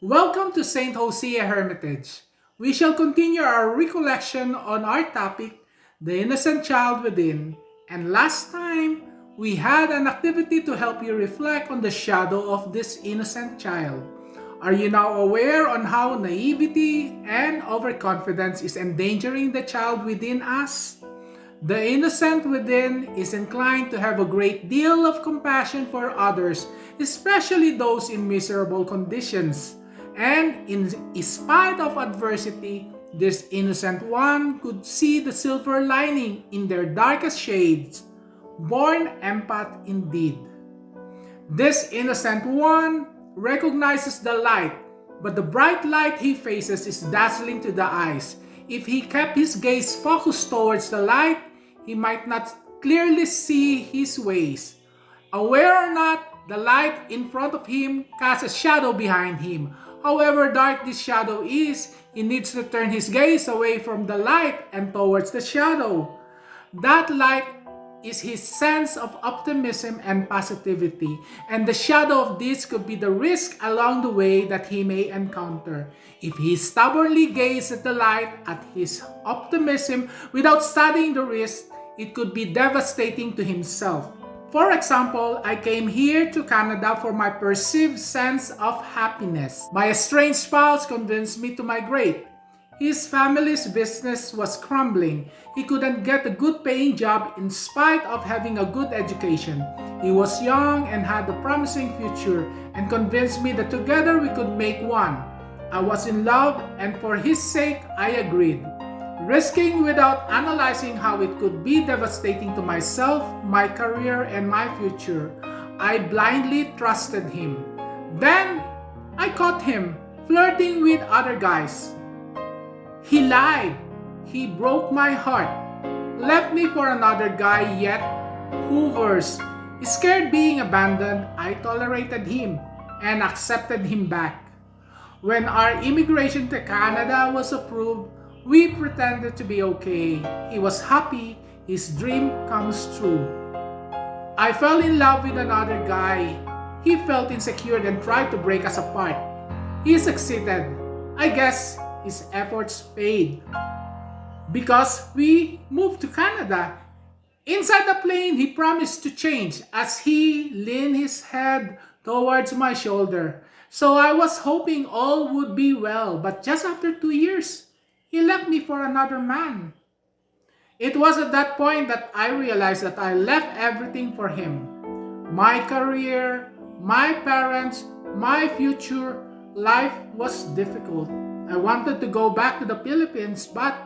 Welcome to St. Hosea Hermitage. We shall continue our recollection on our topic, the innocent child within. And last time, we had an activity to help you reflect on the shadow of this innocent child. Are you now aware on how naivety and overconfidence is endangering the child within us? The innocent within is inclined to have a great deal of compassion for others, especially those in miserable conditions. And in spite of adversity, this innocent one could see the silver lining in their darkest shades. Born empath indeed. This innocent one recognizes the light, but the bright light he faces is dazzling to the eyes. If he kept his gaze focused towards the light, he might not clearly see his ways. Aware or not, the light in front of him casts a shadow behind him. However dark this shadow is, he needs to turn his gaze away from the light and towards the shadow. That light is his sense of optimism and positivity, and the shadow of this could be the risk along the way that he may encounter. If he stubbornly gazes at the light, at his optimism, without studying the risk, it could be devastating to himself. For example, I came here to Canada for my perceived sense of happiness. My estranged spouse convinced me to migrate. His family's business was crumbling. He couldn't get a good paying job in spite of having a good education. He was young and had a promising future and convinced me that together we could make one. I was in love and for his sake I agreed. Risking without analyzing how it could be devastating to myself, my career, and my future, I blindly trusted him. Then, I caught him flirting with other guys. He lied. He broke my heart. Left me for another guy, yet, who worse, scared being abandoned, I tolerated him and accepted him back. When our immigration to Canada was approved, we pretended to be okay. He was happy. His dream comes true. I fell in love with another guy. He felt insecure and tried to break us apart. He succeeded. I guess his efforts paid. Because we moved to Canada. Inside the plane, he promised to change as he leaned his head towards my shoulder. So I was hoping all would be well, but just after 2 years, he left me for another man. It was at that point that I realized that I left everything for him. My career, my parents, my future. Life was difficult. I wanted to go back to the Philippines, but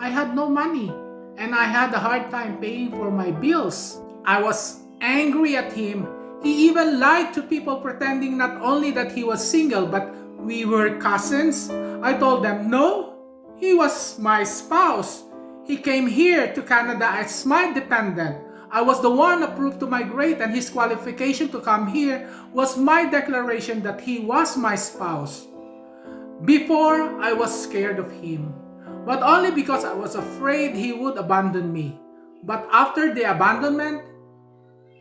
I had no money and I had a hard time paying for my bills. I was angry at him. He even lied to people pretending not only that he was single, but we were cousins. I told them no. He was my spouse. He came here to Canada as my dependent. I was the one approved to migrate, and his qualification to come here was my declaration that he was my spouse. Before, I was scared of him, but only because I was afraid he would abandon me. But after the abandonment,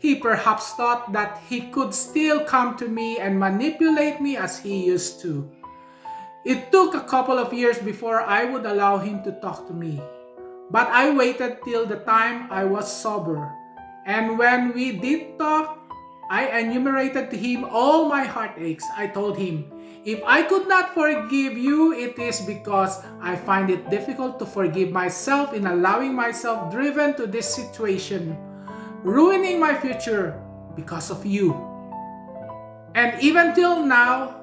he perhaps thought that he could still come to me and manipulate me as he used to. It took a couple of years before I would allow him to talk to me. But I waited till the time I was sober. And when we did talk, I enumerated to him all my heartaches. I told him, if I could not forgive you, it is because I find it difficult to forgive myself in allowing myself driven to this situation, ruining my future because of you. And even till now,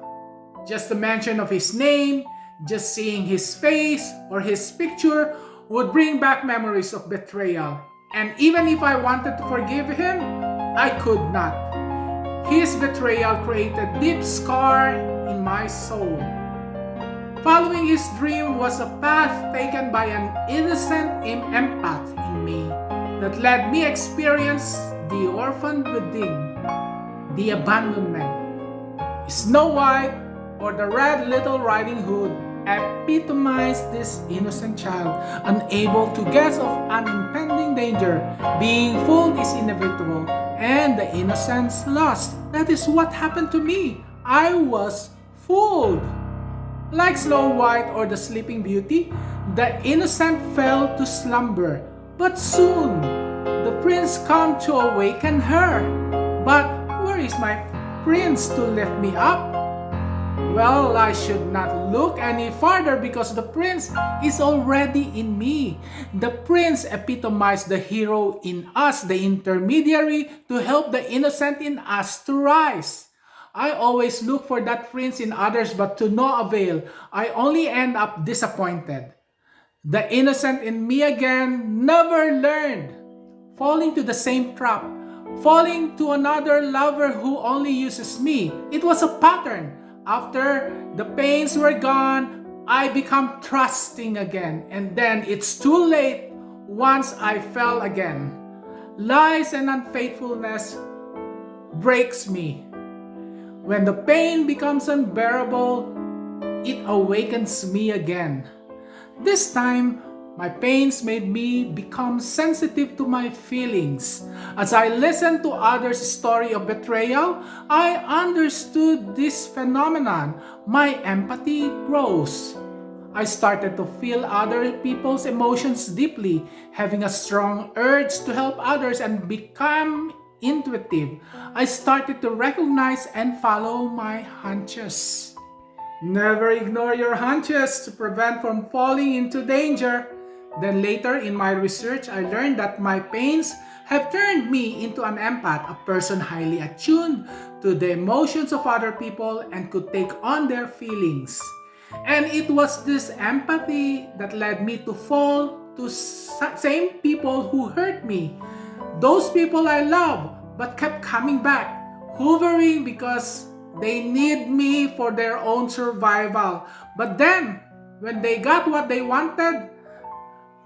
just the mention of his name, just seeing his face or his picture would bring back memories of betrayal. And even if I wanted to forgive him, I could not. His betrayal created deep scar in my soul. Following his dream was a path taken by an innocent empath in me that led me experience the orphan within, the abandonment. Snow White or the Red Little Riding Hood epitomized this innocent child, unable to guess of an impending danger. Being fooled is inevitable, and the innocence lost. That is what happened to me. I was fooled. Like Snow White or the Sleeping Beauty, the innocent fell to slumber. But soon, the prince come to awaken her. But where is my prince to lift me up? Well, I should not look any farther because the prince is already in me. The prince epitomized the hero in us, the intermediary to help the innocent in us to rise. I always look for that prince in others, but to no avail. I only end up disappointed. The innocent in me again never learned, falling to the same trap, falling to another lover who only uses me. It was a pattern. After the pains were gone, I become trusting again, and then it's too late once I fell again. Lies and unfaithfulness breaks me. When the pain becomes unbearable, it awakens me again. This time, my pains made me become sensitive to my feelings. As I listened to others' story of betrayal, I understood this phenomenon. My empathy grows. I started to feel other people's emotions deeply, having a strong urge to help others and become intuitive. I started to recognize and follow my hunches. Never ignore your hunches to prevent from falling into danger. Then later in my research, I learned that my pains have turned me into an empath, a person highly attuned to the emotions of other people and could take on their feelings. And it was this empathy that led me to fall to same people who hurt me. Those people I love but kept coming back, hovering because they need me for their own survival. But then, when they got what they wanted,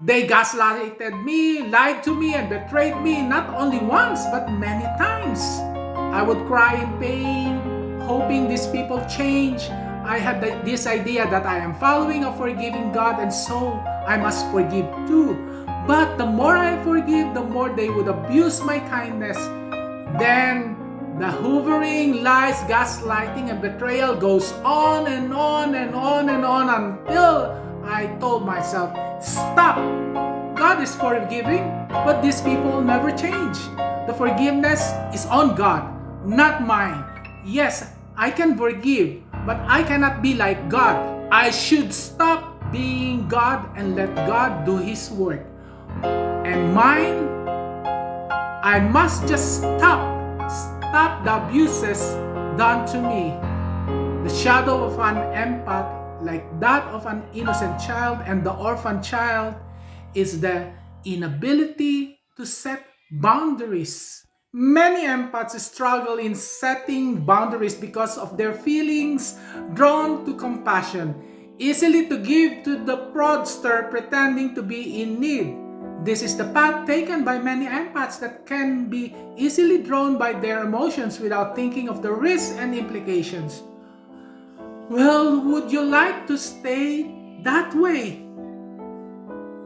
they gaslighted me, lied to me, and betrayed me not only once but many times. I would cry in pain, hoping these people change. I had this idea that I am following a forgiving God and so I must forgive too. But the more I forgive, the more they would abuse my kindness. Then the hovering, lies, gaslighting, and betrayal goes on and on and on and on until I told myself, stop! God is forgiving, but these people never change. The forgiveness is on God, not mine. Yes, I can forgive, but I cannot be like God. I should stop being God and let God do His work. And mine, I must just stop the abuses done to me. The shadow of an empath, like that of an innocent child and the orphan child, is the inability to set boundaries. Many empaths struggle in setting boundaries because of their feelings drawn to compassion, easily to give to the fraudster pretending to be in need. This is the path taken by many empaths that can be easily drawn by their emotions without thinking of the risks and implications. Well, would you like to stay that way?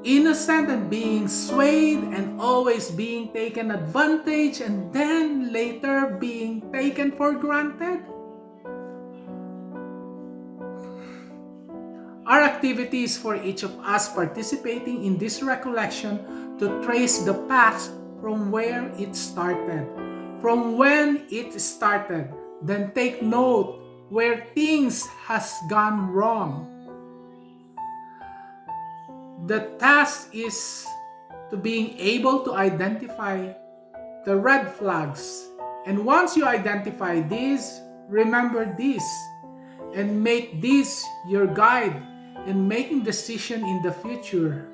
Innocent and being swayed and always being taken advantage and then later being taken for granted? Our activities for each of us participating in this recollection to trace the past from where it started, from when it started, then take note where things has gone wrong. The task is to being able to identify the red flags. And once you identify these, remember this and make this your guide in making decision in the future.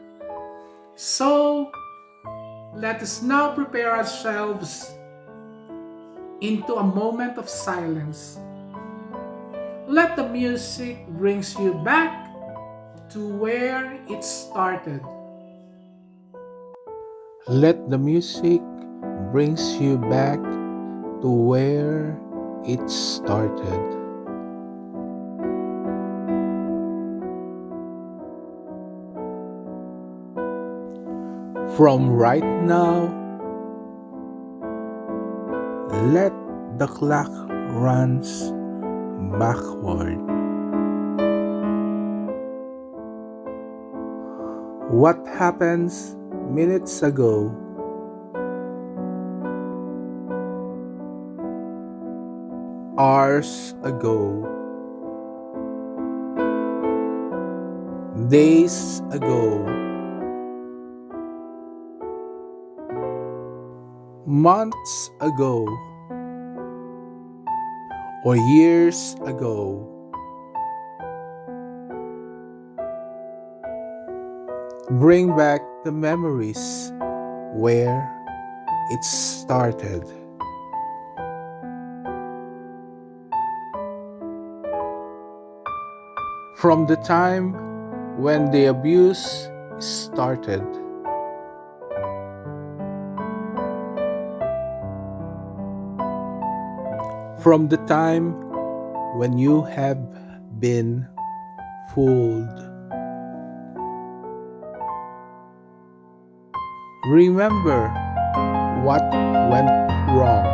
So, let us now prepare ourselves into a moment of silence. Let the music brings you back to where it started. Let the music brings you back to where it started. From right now, let the clock runs backward. What happens minutes ago, hours ago, days ago, months ago, or years ago. Bring back the memories where it started. From the time when the abuse started. From the time when you have been fooled. Remember what went wrong.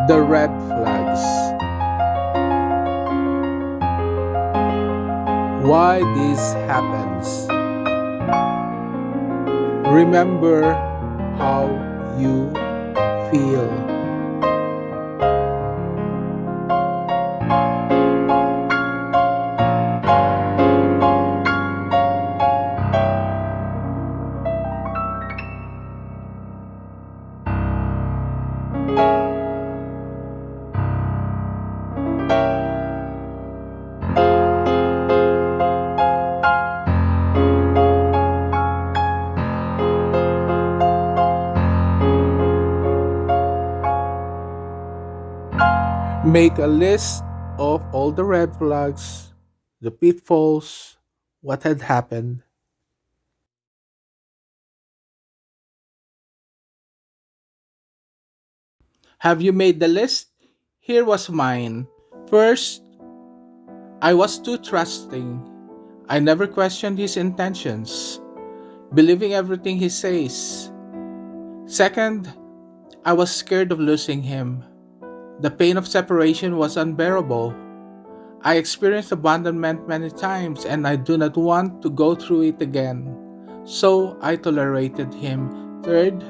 The red flags. Why this happens. Remember how you feel. Make a list of all the red flags, the pitfalls, what had happened. Have you made the list? Here was mine. First, I was too trusting. I never questioned his intentions, believing everything he says. Second, I was scared of losing him. The pain of separation was unbearable. I experienced abandonment many times and I do not want to go through it again. So I tolerated him. Third,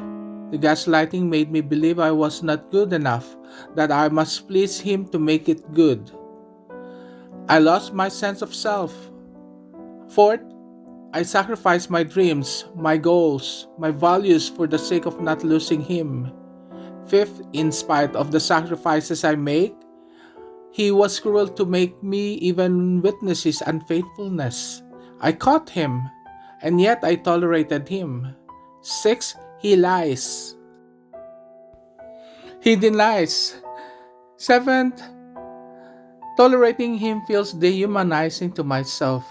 the gaslighting made me believe I was not good enough, that I must please him to make it good. I lost my sense of self. Fourth, I sacrificed my dreams, my goals, my values for the sake of not losing him. Fifth, in spite of the sacrifices I make, he was cruel to make me even witness his unfaithfulness. I caught him, and yet I tolerated him. Six, he lies. He denies. Seventh, tolerating him feels dehumanizing to myself.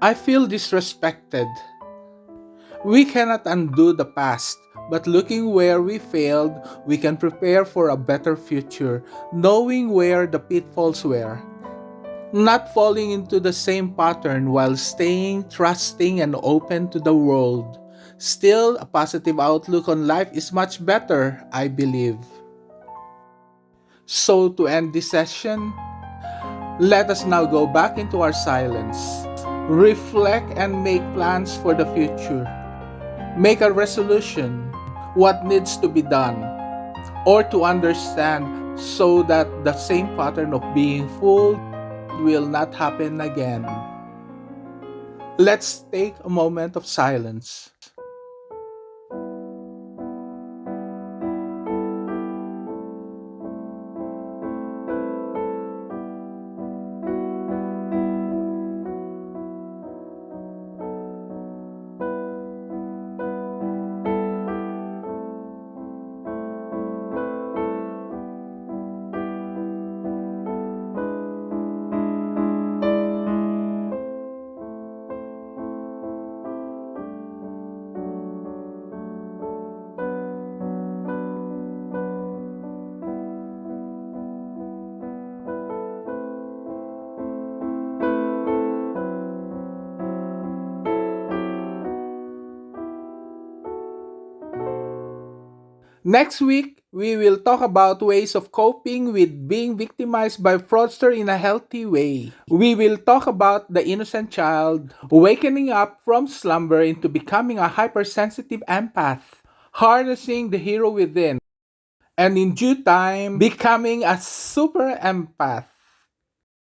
I feel disrespected. We cannot undo the past, but looking where we failed, we can prepare for a better future, knowing where the pitfalls were. Not falling into the same pattern while staying trusting and open to the world. Still, a positive outlook on life is much better, I believe. So, to end this session, let us now go back into our silence. Reflect and make plans for the future. Make a resolution what needs to be done or to understand so that the same pattern of being fooled will not happen again. Let's take a moment of silence. Next week, we will talk about ways of coping with being victimized by fraudster in a healthy way. We will talk about the innocent child wakening up from slumber into becoming a hypersensitive empath, harnessing the hero within, and in due time, becoming a super empath.